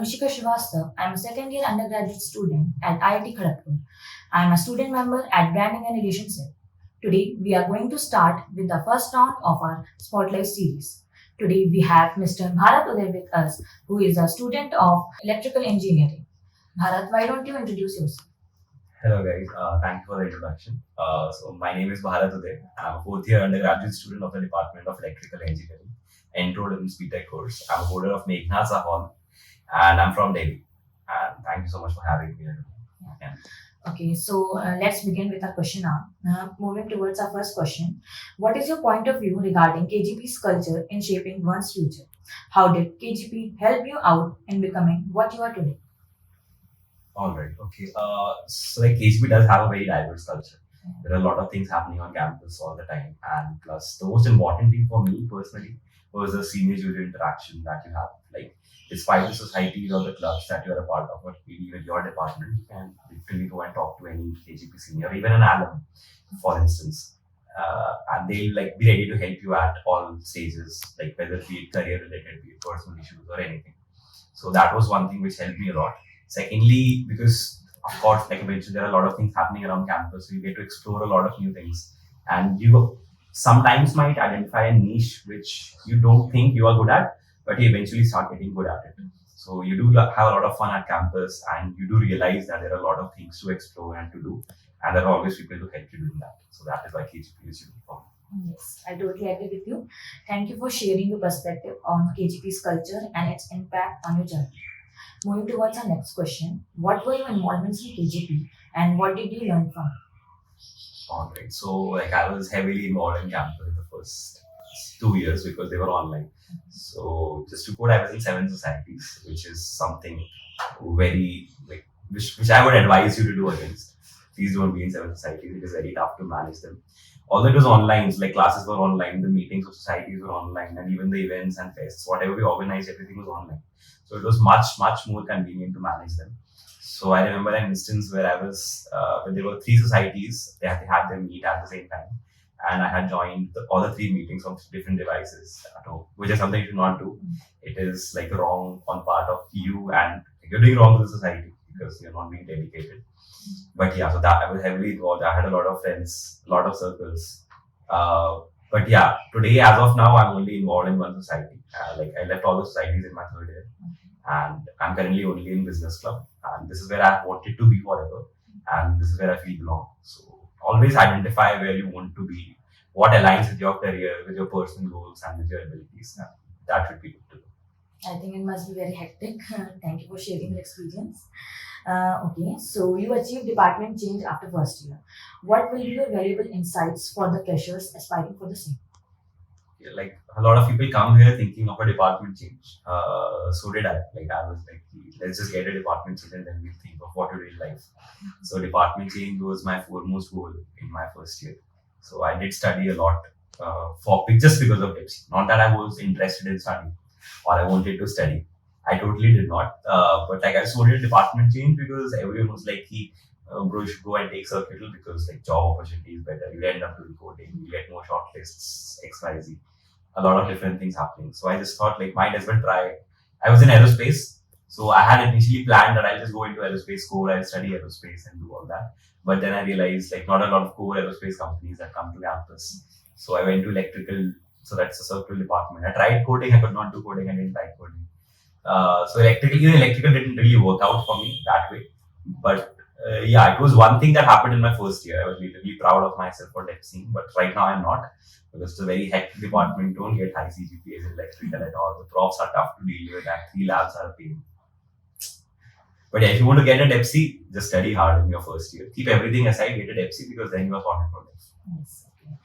Anushika Srivastav. I'm a second year undergraduate student at IIT Kharagpur. I'm a student member at Branding and Relationship. Today, we are going to start with the first round of our Spotlight series. Today, we have Mr. Bharat Uday with us, who is a student of electrical engineering. Bharat, why don't you introduce yourself? Hello guys, thank you for the introduction. So my name is Bharat Uday. I'm a fourth year undergraduate student of the Department of Electrical Engineering, enrolled in this BTech course. I'm a holder of Meghna's Hall and I'm from Delhi. And thank you so much for having me here. Yeah. Okay, so let's begin with our question now. Moving towards our first question. What is your point of view regarding KGP's culture in shaping one's future? How did KGP help you out in becoming what you are today? All right, okay. So like KGP does have a very diverse culture. There are a lot of things happening on campus all the time. And plus, the most important thing for me personally was the senior junior interaction that you have. Like, despite the societies or the clubs that you are a part of, or maybe with your department, you can literally go and talk to any KGP senior, even an alum, for instance. And they'll like be ready to help you at all stages, like whether it be career related, be it personal issues or anything. So that was one thing which helped me a lot. Secondly, because of course, like I mentioned, there are a lot of things happening around campus, so you get to explore a lot of new things, and you sometimes might identify a niche which you don't think you are good at, but you eventually start getting good at it. So you do have a lot of fun at campus, and you do realize that there are a lot of things to explore and to do, and there are always people to help you doing that. So that is why KGP is unique for me. Yes, I totally agree with you. Thank you for sharing your perspective on KGP's culture and its impact on your journey. Moving towards our next question. What were your involvements in KGP and what did you learn from it? All right. So like I was heavily involved in campus the first 2 years because they were online. So just to quote, I was in 7 societies, which is something very like which I would advise you to do against. Please don't be in 7 societies. It is very tough to manage them. Although it was online, so like classes were online, the meetings of societies were online, and even the events and fests, whatever we organized, everything was online. So it was much more convenient to manage them. So I remember an instance where I was, when there were 3 societies, they had them meet at the same time. And I had joined all the 3 meetings on different devices at home, which is something you should not do. It is like wrong on part of you, and you're doing wrong to the society because you're not being dedicated. But yeah, so that I was heavily involved. I had a lot of friends, a lot of circles. But yeah, today as of now, I'm only involved in one society. Like I left all the societies in my 3rd year, and I'm currently only in business club. And this is where I wanted to be forever, and this is where I feel belong. So always identify where you want to be, what aligns with your career, with your personal goals, and with your abilities. That should be good to do. I think it must be very hectic. Thank you for sharing your experience. Okay, so you achieved department change after first year. What will be your valuable insights for the freshers aspiring for the same? Yeah, like a lot of people come here thinking of a department change. So did I. Like I was like, let's just get a department change and then we'll think of what to do in life. So department change was my foremost goal in my first year. So I did study a lot for just because of Pepsi. Not that I was interested in studying or I wanted to study. I totally did not. But like I just wanted a department change because everyone was like, bro, you should go and take circuital because like job opportunity is better. You end up doing coding, you get more shortlists, XYZ. A lot of different things happening. So I just thought like might as well try. I was in aerospace. So I had initially planned that I'll just go into aerospace core, I'll study aerospace and do all that. But then I realized like not a lot of core aerospace companies that come to campus. So I went to electrical, so that's the circular department. I tried coding, I could not do coding, I didn't like coding. So electrical didn't really work out for me that way. But yeah, it was one thing that happened in my first year. I was really proud of myself for DEPSing, but right now I'm not because it's a very hectic department. Don't get high CGPAs in electrical at all. The profs are tough to deal with, and 3 labs are a pain. But yeah, if you want to get a DEPSI, just study hard in your first year. Keep everything aside, get a DEPSI because then you are sorted for life. Yes, okay.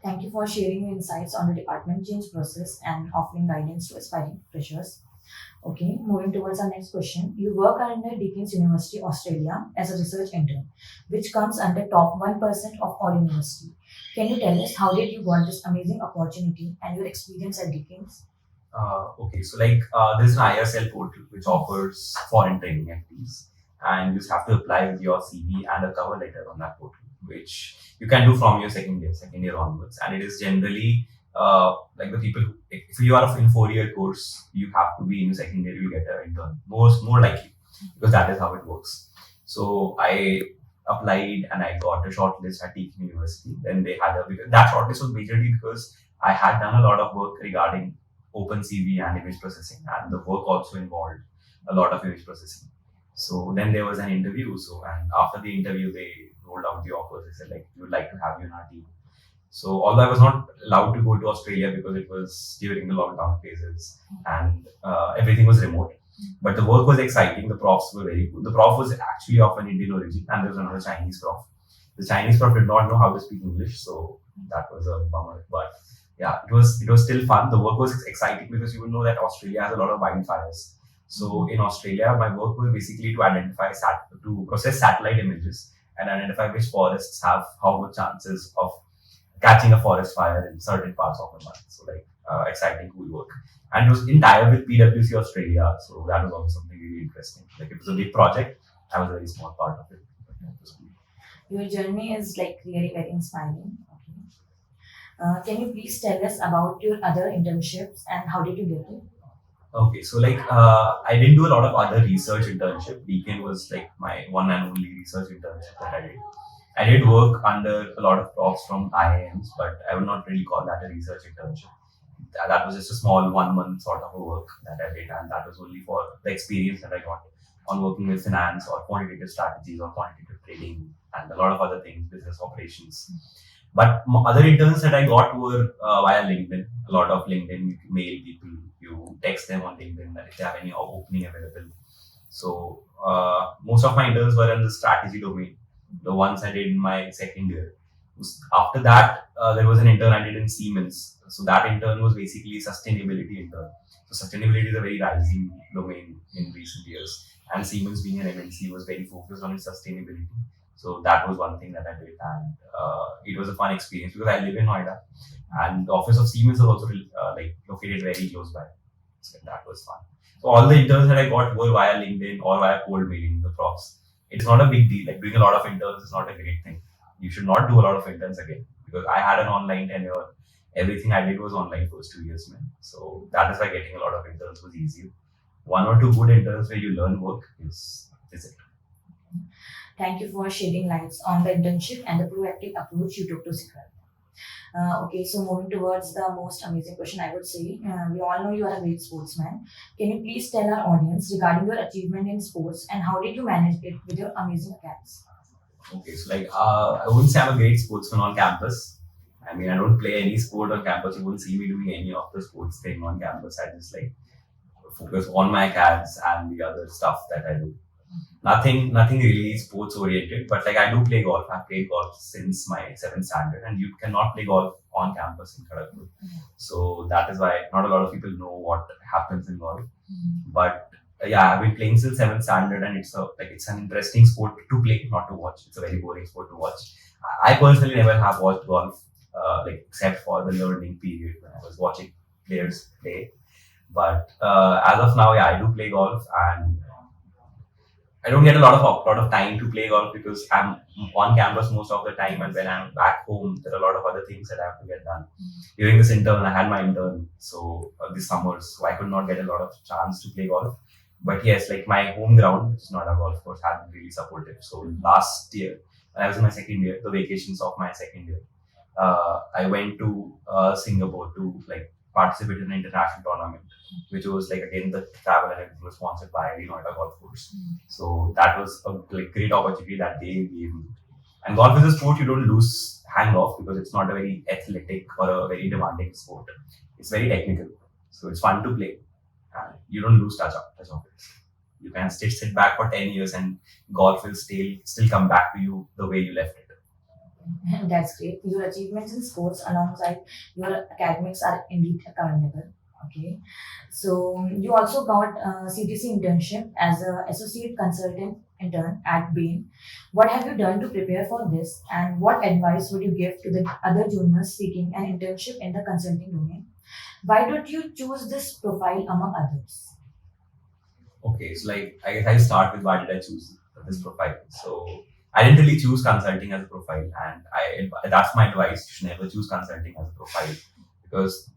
Thank you for sharing your insights on the department change process and offering guidance to aspiring freshers. Okay, moving towards our next question. You work under Deakins University, Australia as a research intern, which comes under top 1% of all university. Can you tell us how did you got this amazing opportunity and your experience at Deakins? Okay, so like there's an ISL portal which offers foreign training FTs, and you just have to apply with your CV and a cover letter on that portal, which you can do from your second year onwards. And it is generally like the people who, if you are in 4 year course, you have to be in your second year, you get an intern, more likely, because that is how it works. So I applied and I got a shortlist at Deakins University. Then they had because that shortlist was majorly because I had done a lot of work regarding OpenCV and image processing, and the work also involved a lot of image processing. So then there was an interview. So and after the interview, they rolled out the offers. They said like, we would like to have you in our team. So although I was not allowed to go to Australia because it was during the lockdown phases and everything was remote, but the work was exciting. The profs were very good. The prof was actually of an Indian origin, and there was another Chinese prof. The Chinese prof did not know how to speak English, so that was a bummer. But yeah, it was still fun. The work was exciting because you will know that Australia has a lot of wildfires. So in Australia, my work was basically to to process satellite images and identify which forests have how much chances of catching a forest fire in certain parts of the month. So like exciting, cool work. And it was in tie with PwC Australia, so that was also something really interesting. Like it was a big project. I was a very small part of it. But yeah, it was cool. Your journey is like really very inspiring. Okay. Can you please tell us about your other internships and how did you get it? Okay, so like I didn't do a lot of other research internship. Deakin was like my one and only research internship that I did. I did work under a lot of profs from IIMs, but I would not really call that a research internship. That was just a small 1 month sort of a work that I did, and that was only for the experience that I got on working with finance or quantitative strategies or quantitative trading and a lot of other things, business operations. But other interns that I got were via LinkedIn. A lot of LinkedIn, you mail people, you text them on LinkedIn that if they have any opening available. So most of my interns were in the strategy domain, the ones I did in my second year. After that, there was an intern I did in Siemens. So that intern was basically sustainability intern. So sustainability is a very rising domain in recent years. And Siemens being an MNC was very focused on its sustainability. So that was one thing that I did, and it was a fun experience because I live in Noida, and the office of Siemens is also like located very close by. So that was fun. So all the interns that I got were via LinkedIn or via cold mailing the profs. It's not a big deal. Like doing a lot of interns is not a great thing. You should not do a lot of interns again because I had an online tenure. Everything I did was online first 2 years, man. So that is why getting a lot of interns was easier. One or two good interns where you learn work is it. Thank you for shedding lights on the internship and the proactive approach you took to secure. Okay, so moving towards the most amazing question, I would say, we all know you are a great sportsman. Can you please tell our audience regarding your achievement in sports and how did you manage it with your amazing academics? Okay, so like I wouldn't say I'm a great sportsman on campus. I mean, I don't play any sport on campus. You won't see me doing any of the sports thing on campus. I just like focus on my CADs and the other stuff that I do. Nothing really sports oriented, but like I do play golf. I've played golf since my seventh standard, and you cannot play golf on campus in Kharagpur. So that is why not a lot of people know what happens in golf. But yeah, I've been playing since seventh standard, and it's an interesting sport to play, not to watch. It's a very boring sport to watch. I personally never have watched golf, like except for the learning period when I was watching players play. But as of now, yeah, I do play golf, and I don't get a lot of time to play golf because I'm on campus most of the time, and when I'm back home, there are a lot of other things that I have to get done. During this intern, I had my intern, so this summer, so I could not get a lot of chance to play golf. But yes, like my home ground, which is not a golf course, has been really supportive. So last year, when I was in my second year, the vacations of my second year, I went to Singapore to like participate in an international tournament, which was like again the travel and everything was sponsored by the Noida Golf Course. So that was a like great opportunity that they gave me. And golf is a sport you don't lose hang off because it's not a very athletic or a very demanding sport. It's very technical, so it's fun to play. And you don't lose touch of it. You can sit back for 10 years and golf will still come back to you the way you left it. That's great. Your achievements in sports alongside your academics are indeed commendable. Okay, so you also got a CTC internship as an associate consultant intern at Bain. What have you done to prepare for this, and what advice would you give to the other juniors seeking an internship in the consulting domain? Why don't you choose this profile among others? Okay, so like I guess I'll start with why did I choose this profile. So I didn't really choose consulting as a profile, and I that's my advice. You should never choose consulting as a profile because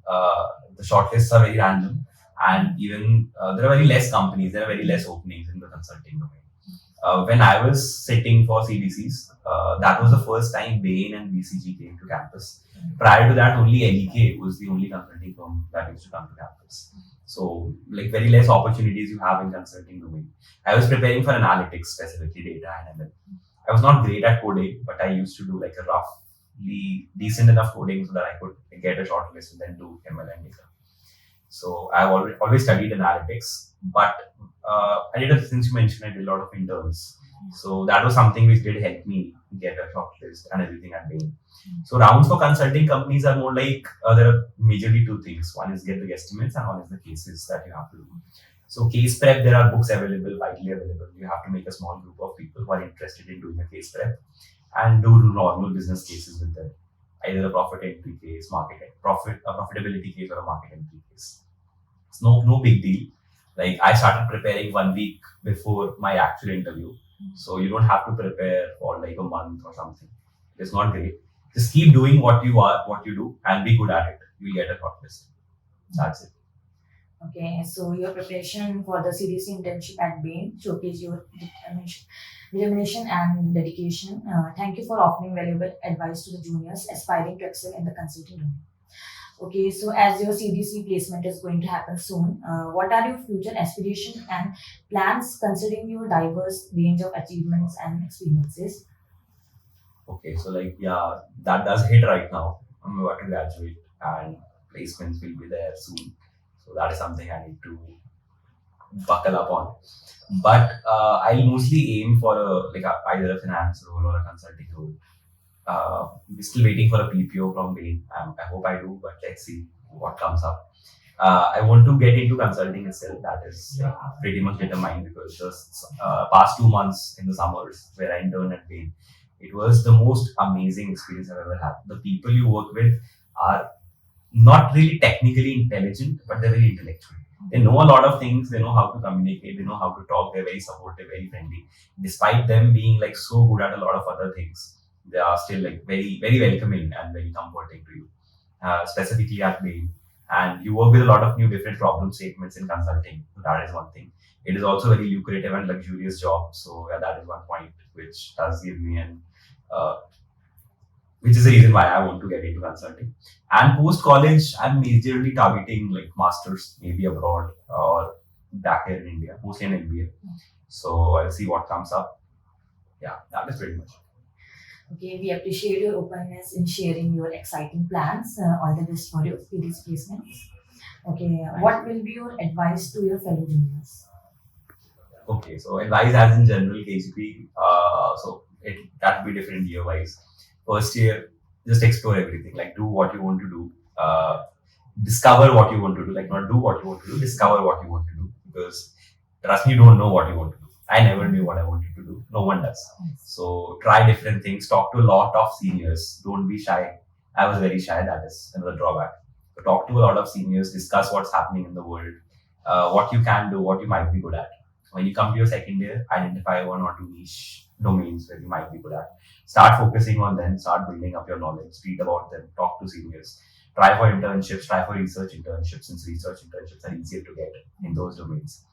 the shortlists are very random, and even there are very less companies, there are very less openings in the consulting domain. When I was sitting for CDCs, that was the first time Bain and BCG came to campus. Prior to that, only LEK was the only consulting firm that used to come to campus. So, like, very less opportunities you have in consulting domain. I was preparing for analytics, specifically data and ML. I was not great at coding, but I used to do like a roughly decent enough coding so that I could get a short list and then do ML and data. So I've always studied analytics, but since you mentioned, I did a lot of interns. So that was something which did help me get a shortlist and everything at Bain. So rounds for consulting companies are more like there are majorly two things. One is get the estimates and one is the cases that you have to do. So case prep, there are books available, widely available. You have to make a small group of people who are interested in doing a case prep and do normal business cases with them. Either a profit entry case, a profitability case or a market entry case. It's no big deal. Like I started preparing 1 week before my actual interview. So you don't have to prepare for like a month or something. It's not great. Just keep doing what you do and be good at it. You'll get a shortlist. That's it. Okay, so your preparation for the CDC internship at Bain showcase your determination and dedication. Thank you for offering valuable advice to the juniors aspiring to excel in the consulting domain. Okay, so as your CDC placement is going to happen soon, what are your future aspirations and plans considering your diverse range of achievements and experiences? Okay, so like yeah, that does hit right now. I'm about to graduate and placements will be there soon. So that is something I need to buckle up on. But I'll mostly aim for either a finance role or a consulting role. We're still waiting for a PPO from Bain. I hope I do, but let's see what comes up. I want to get into consulting itself. That is pretty much determined because just past 2 months in the summers where I interned at Bain, it was the most amazing experience I've ever had. The people you work with are not really technically intelligent, but they're very intellectual. They know a lot of things. They know how to communicate. They know how to talk. They're very supportive, very friendly. Despite them being like so good at a lot of other things, they are still like very, very welcoming and very comforting to you. Specifically at Bain, and you work with a lot of new different problem statements in consulting. That is one thing. It is also a very lucrative and luxurious job. So yeah, that is one point which does give me an which is the reason why I want to get into consulting. And post college, I'm majorly targeting like masters, maybe abroad or back here in India, mostly in MBA. So I'll see what comes up. Yeah, that is pretty much. Okay, we appreciate your openness in sharing your exciting plans. All the best for your PD's placements. Okay, what will be your advice to your fellow juniors? Okay, so advice as in general KGP. So that will be different year wise. First year, just explore everything. Like do what you want to do. Discover what you want to do. Like not do what you want to do. Discover what you want to do. Because trust me, you don't know what you want to do. I never knew what I wanted to do. No one does. So try different things. Talk to a lot of seniors. Don't be shy. I was very shy. That is another drawback. So talk to a lot of seniors. Discuss what's happening in the world. What you can do. What you might be good at. When you come to your second year, identify 1 or 2 niche domains where you might be good at. Start focusing on them. Start building up your knowledge. Read about them. Talk to seniors. Try for internships. Try for research internships, since research internships are easier to get in those domains.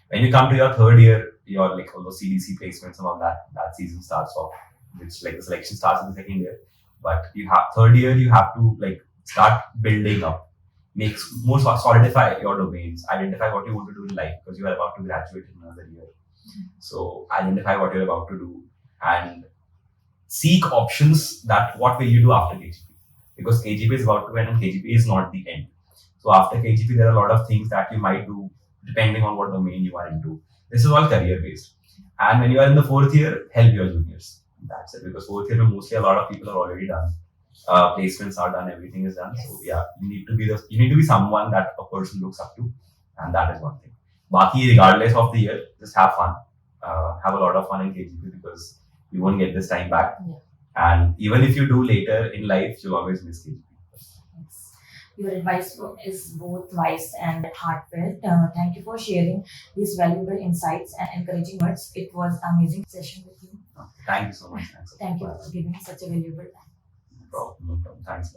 When you come to your third year, your like all those CDC placements and all that season starts off, which like the selection starts in the second year. But you have third year, you have to like start building up, make more solidify your domains, identify what you want to do in life because you are about to graduate in another year. So identify what you're about to do and seek options that what will you do after KGP, because KGP is about to end and KGP is not the end. So after KGP, there are a lot of things that you might do depending on what domain you are into. This is all career based. And when you are in the fourth year, help your juniors. That's it. Because fourth year, mostly a lot of people are already done. Placements are done. Everything is done. So yeah, you need to be someone that a person looks up to, and that is one thing. Baki, regardless of the year, just have fun. Have a lot of fun in KGP because you won't get this time back. Yeah. And even if you do later in life, you'll always miss KGP. Yes. Your advice is both wise and heartfelt. Thank you for sharing these valuable insights and encouraging words. It was an amazing session with you. Thank you so much. Thank you for giving such a valuable time. No problem. Thanks.